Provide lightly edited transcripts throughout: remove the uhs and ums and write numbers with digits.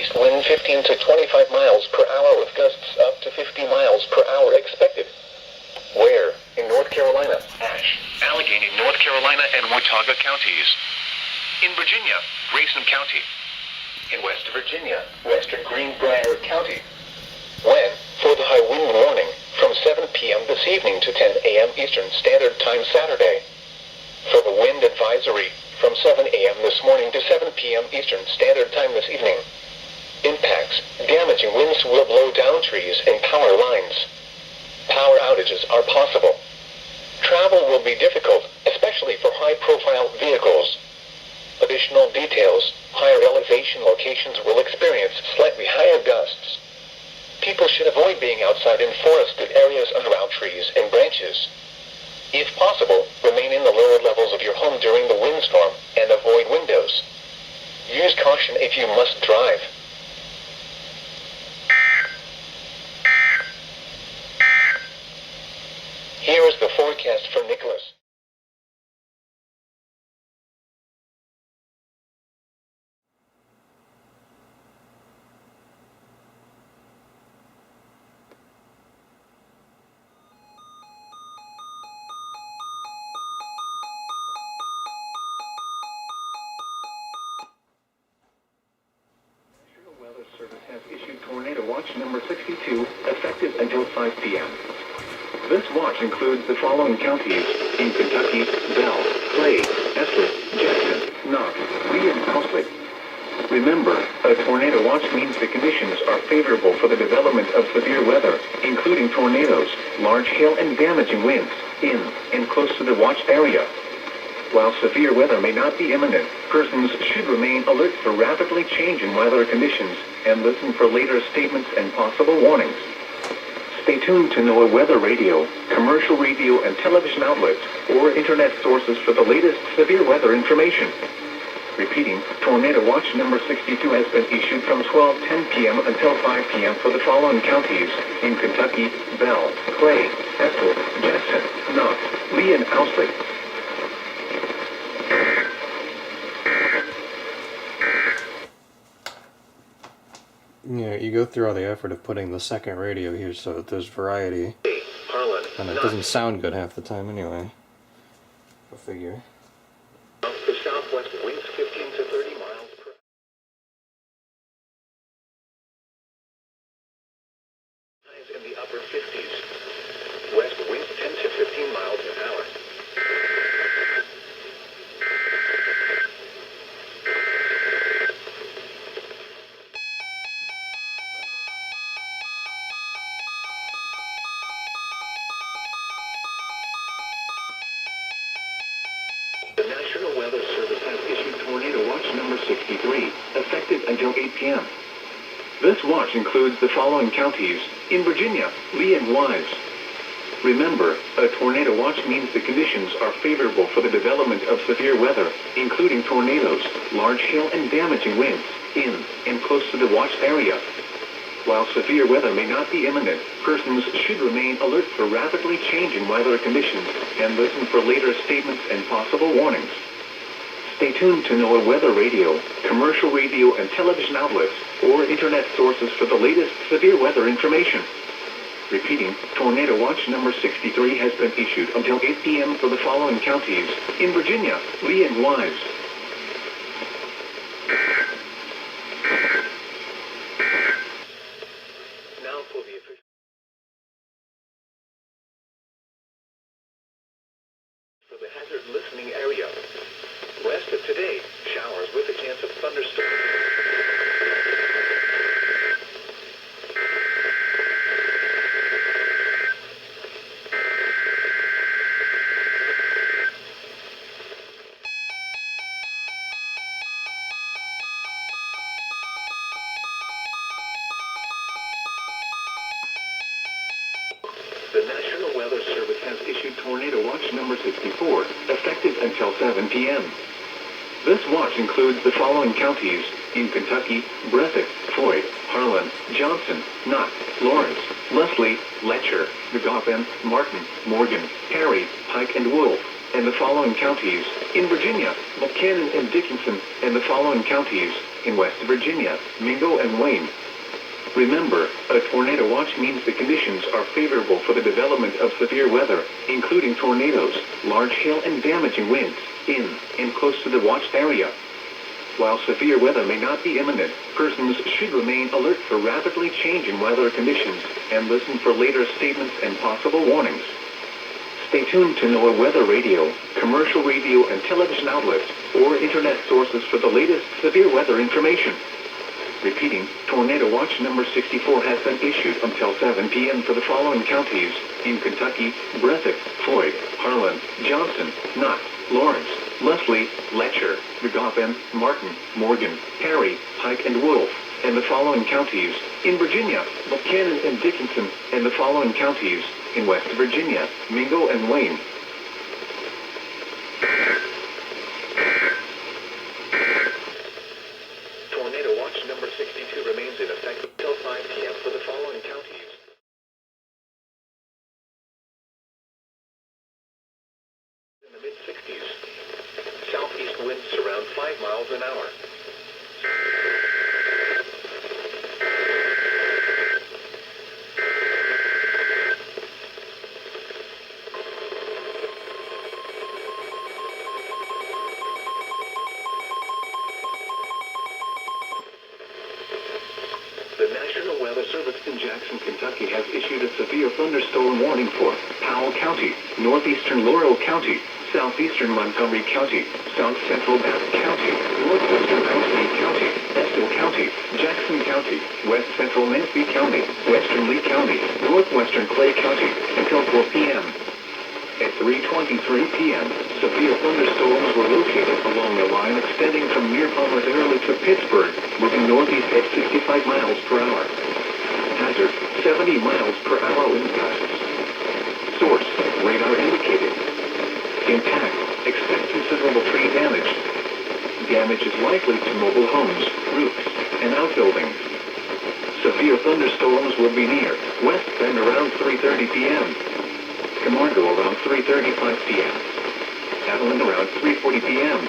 East wind 15 to 25 miles per hour with gusts up to 50 miles per hour expected. Where? In North Carolina, Ashe, Allegheny, North Carolina, and Watauga counties. In Virginia, Grayson County. In West Virginia, Western Greenbrier County. When? For the high wind warning, from 7 p.m. this evening to 10 a.m. Eastern Standard Time Saturday. For the wind advisory, from 7 a.m. this morning to 7 p.m. Eastern Standard Time this evening. Impacts: damaging winds will blow down trees and power lines. Power outages are possible. Travel will be difficult, especially for high-profile vehicles. Additional details: higher elevation locations will experience slightly higher gusts. People should avoid being outside in forested areas around trees and branches. If possible, remain in the lower levels of your home during the windstorm and avoid windows. Use caution if you must drive. Here is the forecast for Nicholas. Service has issued Tornado Watch number 62, effective until 5 p.m. This watch includes the following counties: in Kentucky, Bell, Clay, Essex, Jackson, Knox, Lee, and Housley. Remember, a tornado watch means the conditions are favorable for the development of severe weather, including tornadoes, large hail, and damaging winds, in and close to the watched area. While severe weather may not be imminent, persons should remain alert for rapidly changing weather conditions and listen for later statements and possible warnings. Stay tuned to NOAA weather radio, commercial radio and television outlets, or internet sources for the latest severe weather information. Repeating, Tornado Watch number 62 has been issued from 12:10 p.m. until 5 p.m. for the following counties: in Kentucky, Bell, Clay, Essex, Jackson, Knox, Lee, and Housley. Yeah, you go through all the effort of putting the second radio here so that there's variety. And it doesn't sound good half the time anyway. Go figure. The southwest winds 15 to 30 miles per hour. In the upper 50s. West winds 10 to 15 miles an hour. The National Weather Service has issued Tornado Watch number 63, effective until 8 p.m. This watch includes the following counties: in Virginia, Lee and Wise. Remember, a tornado watch means the conditions are favorable for the development of severe weather, including tornadoes, large hail, and damaging winds, in and close to the watched area. While severe weather may not be imminent, persons should remain alert for rapidly changing weather conditions and listen for later statements and possible warnings. Stay tuned to NOAA weather radio, commercial radio and television outlets, or internet sources for the latest severe weather information. Repeating, Tornado Watch number 63 has been issued until 8 p.m. for the following counties: in Virginia, Lee and Wise. Now for the official for the hazard listening area. West of today, showers with a chance of thunderstorms. The National Weather Service has issued Tornado Watch number 64, effective until 7 p.m. This watch includes the following counties: in Kentucky, Breathitt, Floyd, Harlan, Johnson, Knott, Lawrence, Leslie, Letcher, Godwin, Martin, Morgan, Perry, Pike, and Wolf. and the following counties. In Virginia, Buchanan and Dickinson, and the following counties. In West Virginia, Mingo and Wayne. Remember, a tornado watch means the conditions are favorable for the development of severe weather, including tornadoes, large hail and damaging winds, in and close to the watched area. While severe weather may not be imminent, persons should remain alert for rapidly changing weather conditions and listen for later statements and possible warnings. Stay tuned to NOAA weather radio, commercial radio and television outlets, or internet sources for the latest severe weather information. Repeating, Tornado Watch number 64 has been issued until 7 p.m. for the following counties. In Kentucky, Breathitt, Floyd, Harlan, Johnson, Knott, Lawrence, Leslie, Letcher, Rigaudin, Martin, Morgan, Perry, Pike, and Wolf, and the following counties. In Virginia, Buchanan and Dickinson, and the following counties. In West Virginia, Mingo and Wayne. Tornado Watch number 62 remains in effect until 5 p.m. for the following counties. In the mid-60s. Southeast winds around 5 miles an hour. The National Weather Service in Jackson, Kentucky has issued a severe thunderstorm warning for Powell County, northeastern Laurel County, southeastern Montgomery County, south central Bath County, northwestern Ousley County, Estill County, Jackson County, west central Menifee County, western Lee County, northwestern Clay County, until 4 p.m. At 3:23 p.m., severe thunderstorms were located along the line extending from near Palmer's to Pittsburgh, moving northeast at 65 miles per hour. Hazard, 70 miles per hour wind gusts. Source, radar indicated. Impact, expect considerable tree damage. Damage is likely to mobile homes, roofs, and outbuildings. Severe thunderstorms will be near West Bend around 3:30 p.m. Camargo around 3:35 p.m. Abilene around 3:40 p.m.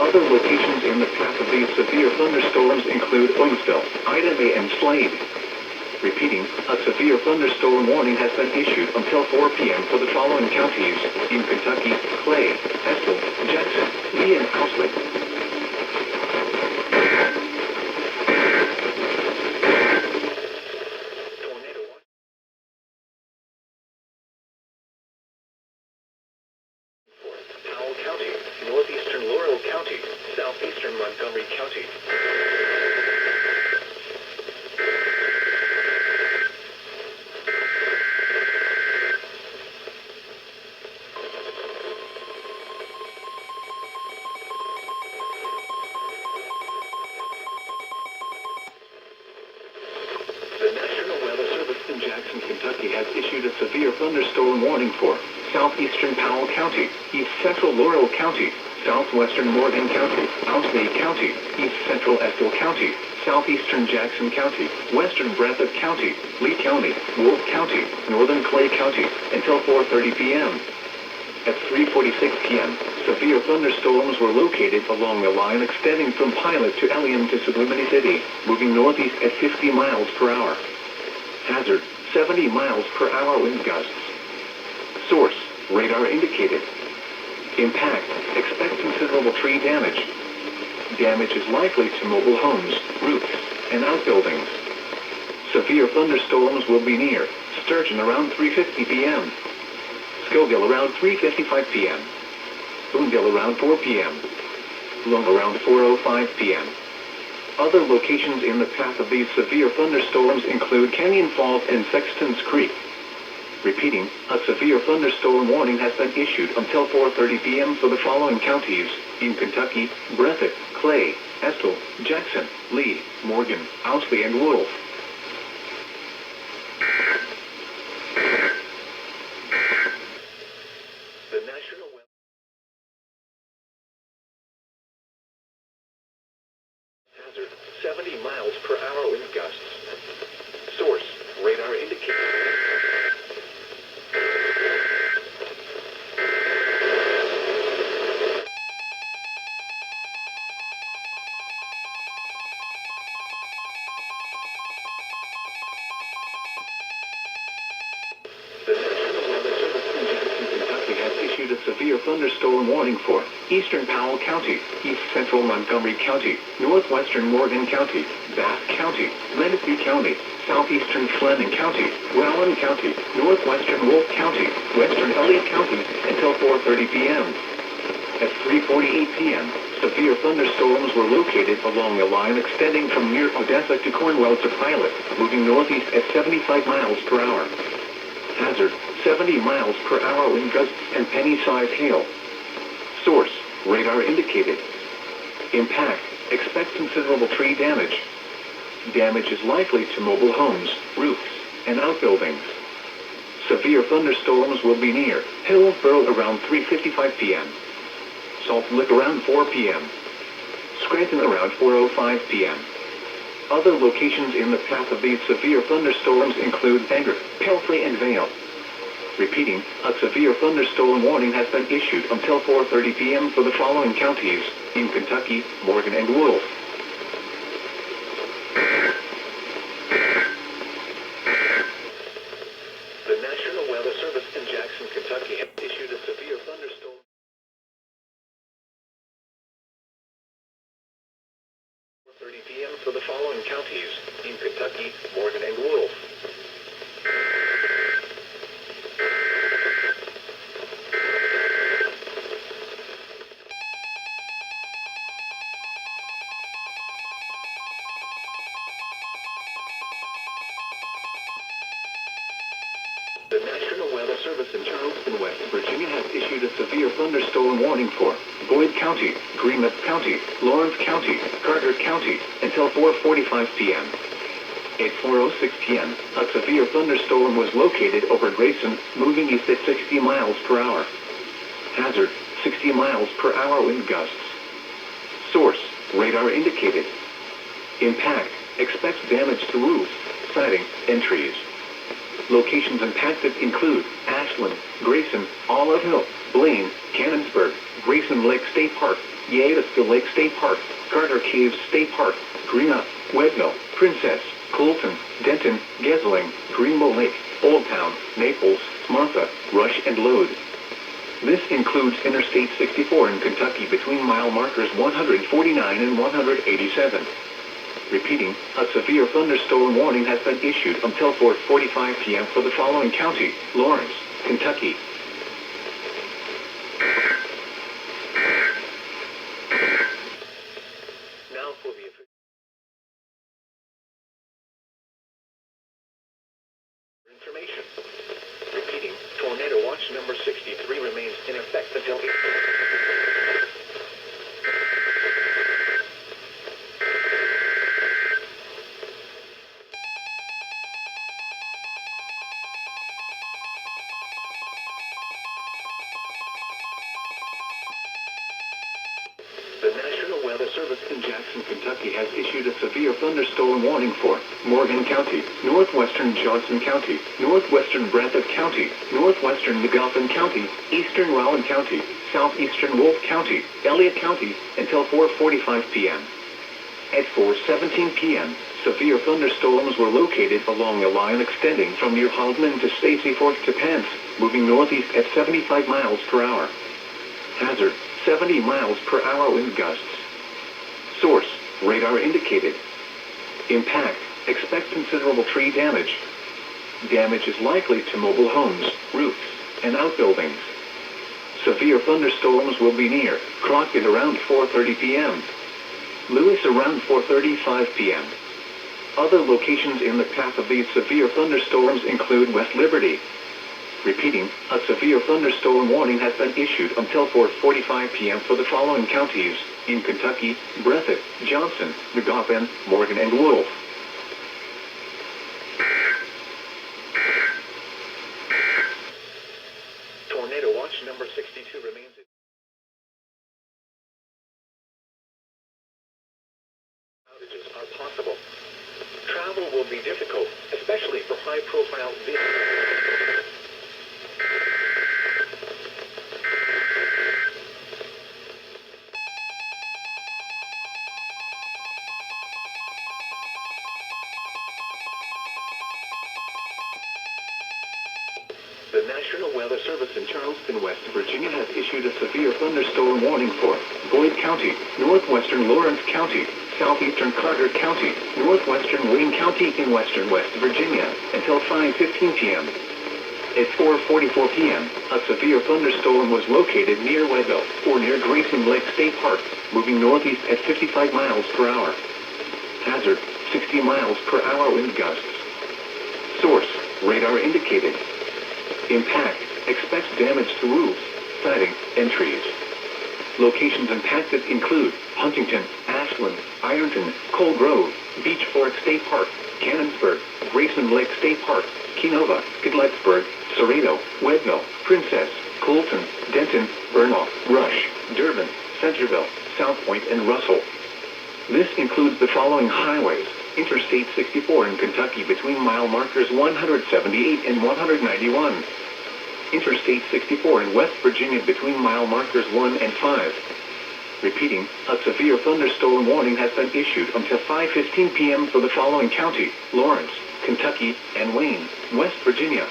Other locations in the path of these severe thunderstorms include Owensville, Ida Bay, and Slade. Repeating, a severe thunderstorm warning has been issued until 4 p.m. for the following counties. In Kentucky, Clay, Estill, Jackson, Lee, and Ousley. Powell County, northeastern Laurel County, southeastern Montgomery County. Jackson, Kentucky has issued a severe thunderstorm warning for southeastern Powell County, east central Laurel County, southwestern Morgan County, Ousley County, east central Estill County, southeastern Jackson County, western Breathitt County, Lee County, Wolf County, northern Clay County, until 4:30 p.m. At 3:46 p.m., severe thunderstorms were located along the line extending from Pilot to Allium to Sublimity City, moving northeast at 50 miles per hour. Hazard, 70 miles per hour wind gusts. Source, radar indicated. Impact, expect considerable tree damage. Damage is likely to mobile homes, roofs, and outbuildings. Severe thunderstorms will be near Sturgeon around 3:50 p.m. Scoville around 3:55 p.m. Boonville around 4 p.m. Lone around 4:05 p.m. Other locations in the path of these severe thunderstorms include Canyon Falls and Sexton's Creek. Repeating, a severe thunderstorm warning has been issued until 4:30 p.m. for the following counties. In Kentucky, Breathitt, Clay, Estill, Jackson, Lee, Morgan, Ousley, and Wolf. The National Weather Hazard, 70 miles per hour wind gusts. Source, radar indicated. severe thunderstorm warning for eastern Powell County, east central Montgomery County, northwestern Morgan County, Bath County, Menifee County, southeastern Fleming County, Rowan County, northwestern Wolfe County, western Elliott County until 4:30 p.m. At 3:48 p.m., severe thunderstorms were located along a line extending from near Odessa to Cornwall to Pilot, moving northeast at 75 miles per hour. Hazard, 70 miles per hour wind gusts and penny-sized hail. Source, radar indicated. Impact, expect considerable tree damage. Damage is likely to mobile homes, roofs, and outbuildings. Severe thunderstorms will be near Hillsborough around 3:55 p.m. Salt Lick around 4 p.m. Scranton around 4:05 p.m. Other locations in the path of these severe thunderstorms include Bangor, Pelfrey, and Vale. Repeating, a severe thunderstorm warning has been issued until 4:30 p.m. for the following counties in Kentucky, Morgan, and Wolfe. The National Weather Service in Jackson, Kentucky has issued a severe thunderstorm. 4:30 p.m. for the following counties in Kentucky, Morgan, and Wolfe. The National Weather Service in Charleston, West Virginia has issued a severe thunderstorm warning for Boyd County, Greenock County, Lawrence County, Carter County until 4:45 p.m. At 4:06 p.m., a severe thunderstorm was located over Grayson, moving east at 60 miles per hour. Hazard, 60 miles per hour wind gusts. Source, radar indicated. Impact, expects damage to roofs, siding, and trees. Locations impacted include Ashland, Grayson, Olive Hill, Blaine, Cannonsburg, Grayson Lake State Park, Yadisville Lake State Park, Carter Caves State Park, Greenock, Wednell, Princess, Colton, Denton, Gesling, Greenbow Lake, Old Town, Naples, Martha, Rush, and Lode. This includes Interstate 64 in Kentucky between mile markers 149 and 187. Repeating, a severe thunderstorm warning has been issued until 4:45 p.m. for the following county, Lawrence, Kentucky. Now for the information. Repeating, Tornado Watch number 63 remains in effect until The National Weather Service in Jackson, Kentucky has issued a severe thunderstorm warning for Morgan County, northwestern Johnson County, northwestern Breathitt County, northwestern McGoffin County, eastern Rowan County, southeastern Wolfe County, Elliott County until 4:45 p.m. At 4:17 p.m., severe thunderstorms were located along a line extending from near Haldeman to Stacey Fork to Pence, moving northeast at 75 miles per hour. Hazard, 70 miles per hour wind gusts. Source, radar indicated. Impact, expect considerable tree damage. Damage is likely to mobile homes, roofs, and outbuildings. Severe thunderstorms will be near Crockett around 4:30 p.m. Lewis around 4:35 p.m. Other locations in the path of these severe thunderstorms include West Liberty. Repeating, a severe thunderstorm warning has been issued until 4:45 p.m. for the following counties in Kentucky, Breathitt, Johnson, McGoffin, Morgan, and Wolfe. Tornado Watch number 62 remains in. Outages are possible. Travel will be difficult, especially for high-profile vehicles. The National Weather Service in Charleston, West Virginia has issued a severe thunderstorm warning for Boyd County, northwestern Lawrence County, southeastern Carter County, northwestern Wayne County in western West Virginia until 5:15 p.m. At 4:44 p.m., a severe thunderstorm was located near Weddell or near Grayson Lake State Park, moving northeast at 55 miles per hour. Hazard, 60 miles per hour wind gusts. Source, radar indicated. Impact, expects damage to roofs, siding, and trees. Locations impacted include Huntington, Ashland, Ironton, Coal Grove, Beach Fork State Park, Cannonsburg, Grayson Lake State Park, Kenova, Blacksburg, Cerrito, Weddell, Princess, Colton, Denton, Bernal, Rush, Durbin, Centerville, South Point, and Russell. This includes the following highways: Interstate 64 in Kentucky between mile markers 178 and 191. Interstate 64 in West Virginia between mile markers 1 and 5. Repeating, a severe thunderstorm warning has been issued until 5:15 p.m. for the following county: Lawrence, Kentucky, and Wayne, West Virginia.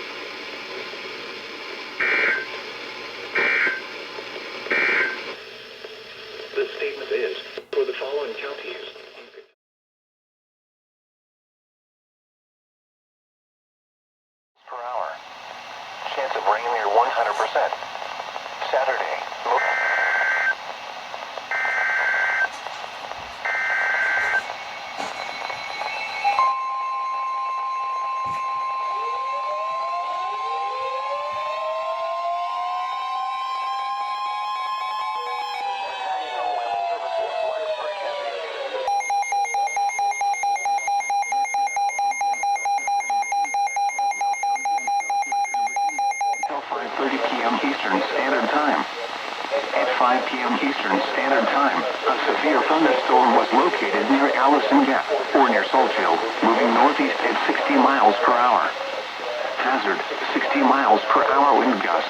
The statement is for the following counties. Per hour. Chance of rain near 100%. Saturday. Until 5:30 p.m. Eastern Standard Time. At 5 p.m. Eastern Standard Time, a severe thunderstorm was located near Allison Gap, or near Saltfield, moving northeast at 60 miles per hour. Hazard, 60 miles per hour wind gusts.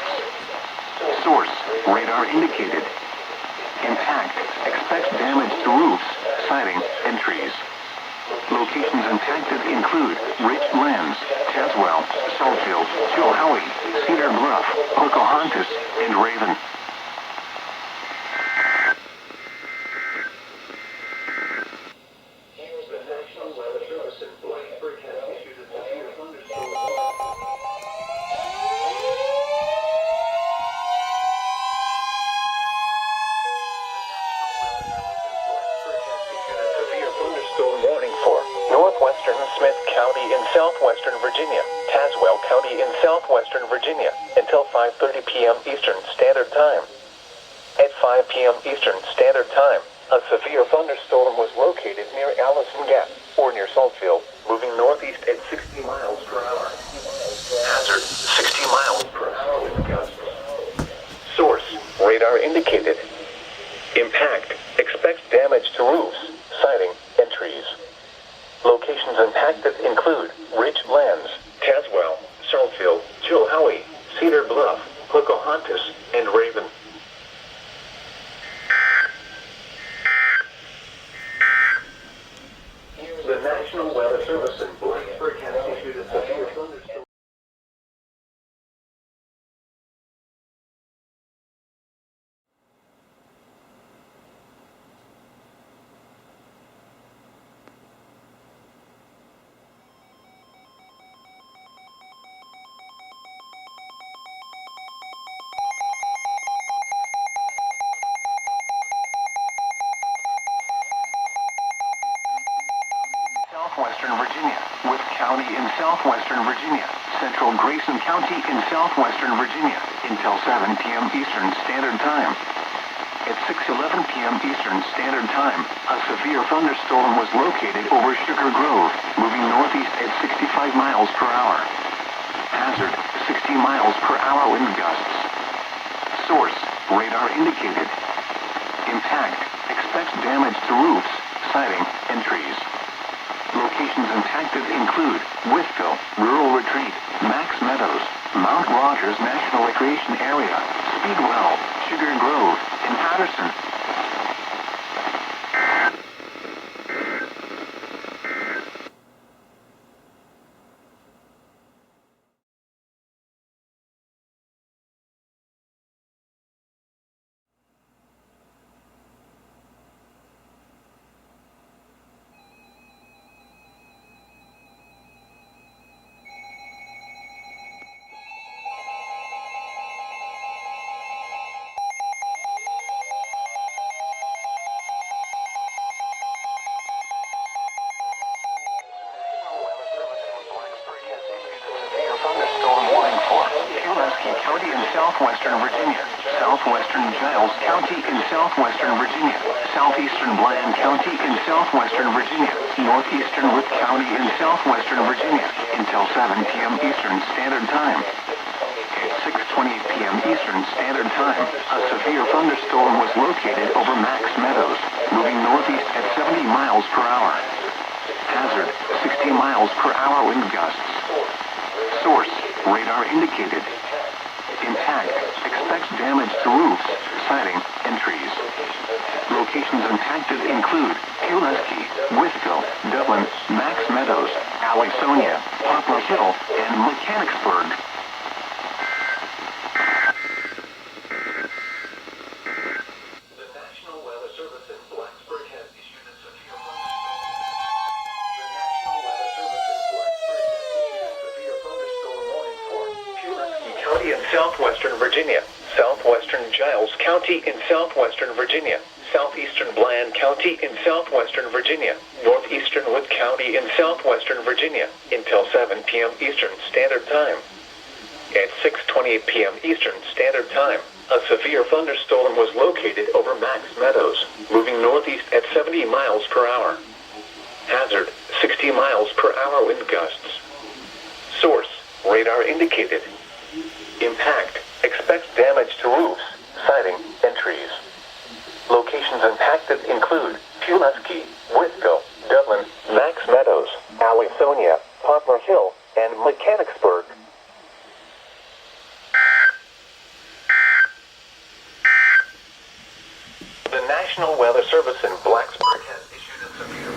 Source, radar indicated. Impact, expects damage to roofs, siding, and trees. Locations impacted include Richlands, Tazewell, Saltfield, Chilhowie, Cedar Bluff, Pocahontas, and Raven. The National Weather Service in Blacksburg has issued a severe thunderstorm warning for Northwestern Smith County in southwestern Virginia, Tazewell County in southwestern Virginia, until 5:30 p.m. Eastern Standard Time. At 5 p.m. Eastern Standard Time, a severe thunderstorm was located near Allison Gap, or near Saltfield, moving northeast at 60 miles per hour. Hazard, 60 miles per hour wind gusts. Source, radar indicated. Impact, expects damage to roofs, siding, and trees. Locations impacted include Richlands, Tazewell, Saltfield, Chilhowie, Cedar Bluff, Pocahontas, and Raven. The National Weather Service in Blacksburg has issued a severe thunderstorm. Southwestern Virginia, with County in southwestern Virginia, central Grayson County in southwestern Virginia, until 7 p.m. Eastern Standard Time. At 6:11 p.m. Eastern Standard Time, a severe thunderstorm was located over Sugar Grove, moving northeast at 65 miles per hour. Hazard, 60 miles per hour wind gusts. Source, radar indicated. Impact, expects damage to roofs, siding, and trees. Locations impacted include Withville, Rural Retreat, Max Meadows, Mount Rogers National Recreation Area, Speedwell, Sugar Grove, and Patterson. County in southwestern Virginia, southwestern Giles County in southwestern Virginia, southeastern Bland County in southwestern Virginia, northeastern Wood County in southwestern Virginia, until 7 p.m. Eastern Standard Time. At 6:20 p.m. Eastern Standard Time, a severe thunderstorm was located over Max Meadows, moving northeast at 70 miles per hour. Hazard, 60 miles per hour wind gusts. Source, radar indicated. Impact, expects damage to roofs, siding, and trees. Locations impacted include Pulaski, Withville, Dublin, Max Meadows, Allisonia, Poplar Hill, and Mechanicsburg. The National Weather Service in Blacksburg has issued a severe thunderstorm warning for Pulaski County in southwestern Virginia, southwestern Giles County in southwestern Virginia, southeastern Bland County in southwestern Virginia, northeastern Wood County in southwestern Virginia, until 7 p.m. Eastern Standard Time. At 6:20 p.m. Eastern Standard Time, a severe thunderstorm was located over Max Meadows, moving northeast at 70 miles per hour. Hazard, 60 miles per hour wind gusts. Source, radar indicated. Impact, expects damage to roofs, siding, and trees. Locations impacted include Pulaski, Withville, Dublin, Max Meadows, Allisonia, Poplar Hill, and Mechanicsburg. The National Weather Service in Blacksburg has issued a severe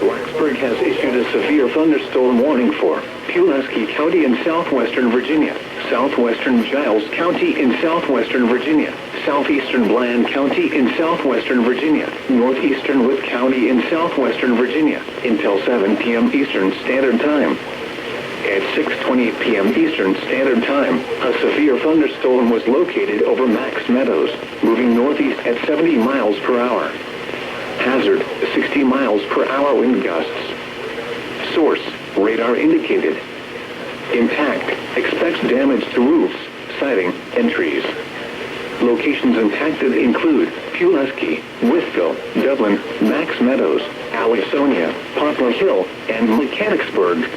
Blacksburg has issued a severe thunderstorm warning for Pulaski County in southwestern Virginia, southwestern Giles County in southwestern Virginia, southeastern Bland County in southwestern Virginia, northeastern Wood County in southwestern Virginia, until 7 p.m. Eastern Standard Time. At 6:20 p.m. Eastern Standard Time, a severe thunderstorm was located over Max Meadows, moving northeast at 70 miles per hour. Hazard, 60 miles per hour wind gusts. Source, radar indicated. Impact, expects damage to roofs, siding, and trees. Locations impacted include Pulaski, Withville, Dublin, Max Meadows, Allisonia, Poplar Hill, and Mechanicsburg.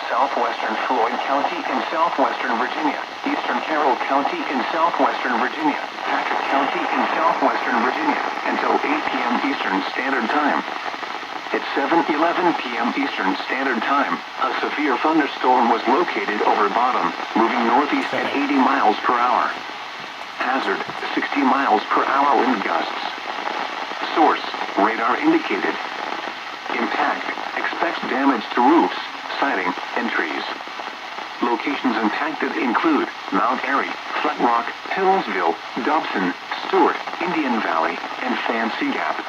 Southwestern Floyd County in southwestern Virginia, eastern Carroll County in southwestern Virginia, Patrick County in southwestern Virginia, until 8 p.m. Eastern Standard Time. At 7:11 p.m. Eastern Standard Time, a severe thunderstorm was located over Bottom, moving northeast at 80 miles per hour. Hazard, 60 miles per hour wind gusts. Source, radar indicated. Impact, expects damage to roofs, siding, and trees. Locations impacted include Mount Airy, Flat Rock, Hillsville, Dobson, Stewart, Indian Valley, and Fancy Gap.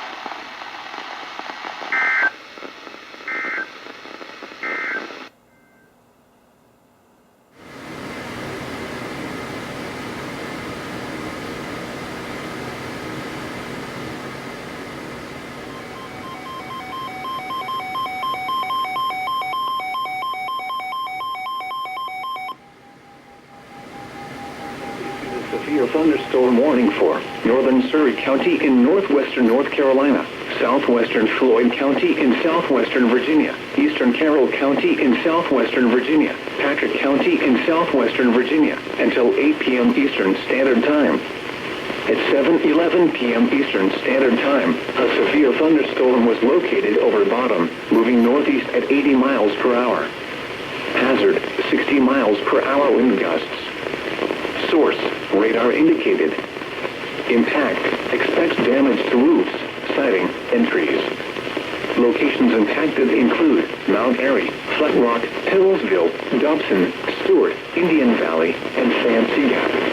Severe thunderstorm warning for northern Surrey County in northwestern North Carolina, southwestern Floyd County in southwestern Virginia, eastern Carroll County in southwestern Virginia, Patrick County in southwestern Virginia, until 8 p.m. Eastern Standard Time. At 7:11 p.m. Eastern Standard Time, a severe thunderstorm was located over bottom, moving northeast at 80 miles per hour. Hazard, 60 miles per hour wind gusts. Source, radar indicated. Impact, expects damage to roofs, siding, and trees. Locations impacted include Mount Airy, Flat Rock, Hillsville, Dobson, Stewart, Indian Valley, and Fancy Gap.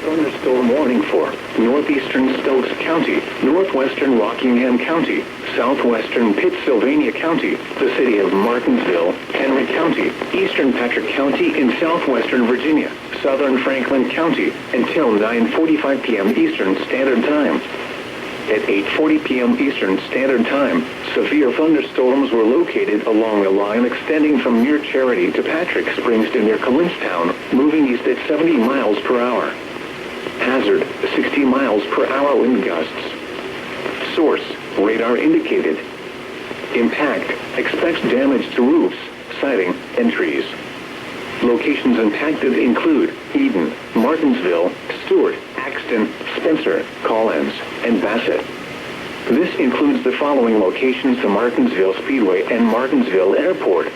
Thunderstorm warning for Northeastern Stokes County, Northwestern Rockingham County, Southwestern Pittsylvania County, the city of Martinsville, Henry County, Eastern Patrick County in southwestern Virginia, southern Franklin County, until 9:45 p.m. Eastern Standard Time. At 8:40 p.m. Eastern Standard Time, severe thunderstorms were located along a line extending from near Charity to Patrick Springs to near Collinstown, moving east at 70 miles per hour. Hazard, 60 miles per hour wind gusts. Source, radar indicated. Impact, expects damage to roofs, siding, and trees. Locations impacted include Eden, Martinsville, Stewart, Axton, Spencer, Collins, and Bassett. This includes the following locations: the Martinsville Speedway and Martinsville Airport,